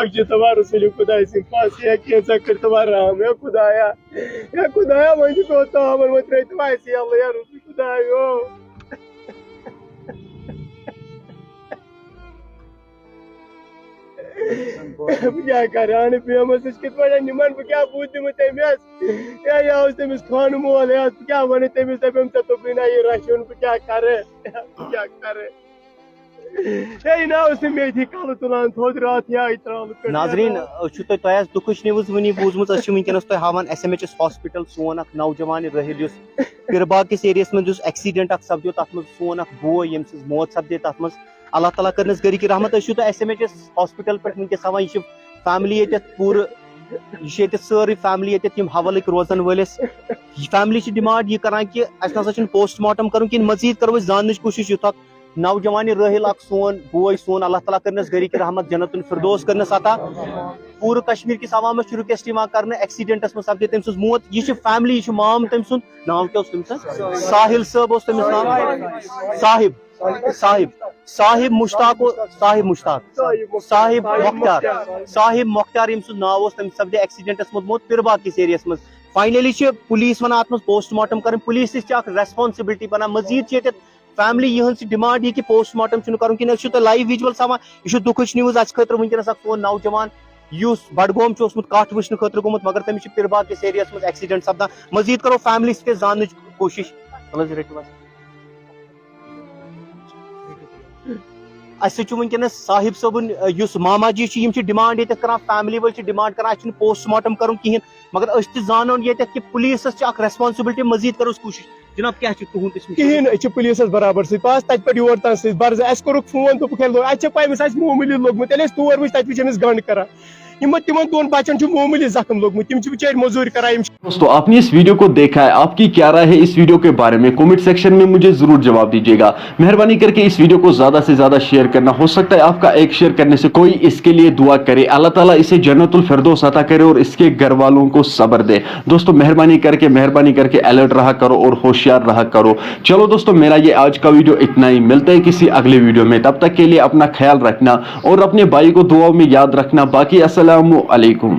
بخش تمہارا رسول خدا سن پاس یا کیسا کر تمہارا ہم یا خدایا وہیں تو ہوتا ہم مت رہے تو ایسے اللہ یا رسول خدایو کیا کران پیمس کت پہ نمان بہ کیا بوت دم تمس یا تمس خان مول کیا ون تمس دپم ژے توپنا یہ رشن بہ کیا کر کل تلان تھوت رات یا ناظرین تہ دکھچ نوز ونی بوزمت ونکس تہ ہاوان S M H S hospital سون اخ نوجوان رحل اس پرباغ کس ایریاس من ایکسیڈنٹ اخ سپدو تر من سون اخ بوے یم سز موت سپدے تر من اللہ تعالیٰ کرنس گرک رحمت تہ S M H S hospital پہ ونکس ہاوان یہ فیملی یہ پور یہ ساری فیملی یہ حوالک روزن ولس فیملی ڈیمانڈ یہ کران کہ اس نسا پوسٹ مارٹم کرن کن مزید کرو زان کوشش یوت نوجوان رحل اخ سون بوے سون اللہ تعالیٰ کرنس گرک رحمت جنت الفردوس کرنس عطا پور کشمیر کس عوامس رکویسٹ کر ایکسیڈنٹس من سپدے تم سن موت یہ فیملی یہ مام تم سن نام کیا تم ساحل صاحب تمس نام صاحب مختار یم سن ناو تم سپدے ایکسیڈنٹس من موت پرباغ کس ایریاس من فائنلی پولیس ونان ات من پوسٹ مارٹم کرن پولیس تک ریسپانسبلٹی بنان مزید فیملی یہ ڈیمانڈ یہ کہ پوسٹ مارٹم کرن کن لائیو ویجولس ہاں یہ دکھچ نوز اس خاطر ونکس اخ سون نوجوان اس بڈگوم کٹ وچن خاطر گومت مگر تمس پرباغ کس ایریاس من ایکسیڈنٹ سپدان مزید کرو فیملی تے زان کوشش اس ونکس صاحب صبن اس ماما جی ڈیمانڈ یہ کران فیملی ول ڈیمانڈ کران پوسٹ مارٹم کرن کہین مگر اس تہ زانون یہ کہ پولیس اخ ریسپانسبلٹی مزید کرو کوشش جناب کیا تہد کہین پولیس برابر سی پاس تت پہ یور تان سی برز اس کورک فون دوپک اتھ پہ معمولی لوگمت یل تور وچ تت وچ امس گنڈ کران تمن دون بچن معمولی زخم لوگمت تم بچار مزور کران. دوستو آپ نے اس ویڈیو کو دیکھا ہے, آپ کی کیا رائے ہے اس ویڈیو کے بارے میں کمنٹ سیکشن میں مجھے ضرور جواب دیجیے گا. مہربانی کر کے اس ویڈیو کو زیادہ سے زیادہ شیئر کرنا, ہو سکتا ہے آپ کا ایک شیئر کرنے سے کوئی اس کے لیے دعا کرے, اللہ تعالیٰ اسے جنت الفردوس عطا کرے اور اس کے گھر والوں کو صبر دے. دوستو مہربانی کر کے الرٹ رہا کرو اور ہوشیار رہا کرو. چلو دوستو میرا یہ آج کا ویڈیو اتنا ہی, ملتا ہے کسی اگلے ویڈیو میں, تب تک کے لیے اپنا خیال رکھنا اور اپنے بھائی کو دعاؤں میں یاد رکھنا. باقی السلام علیکم.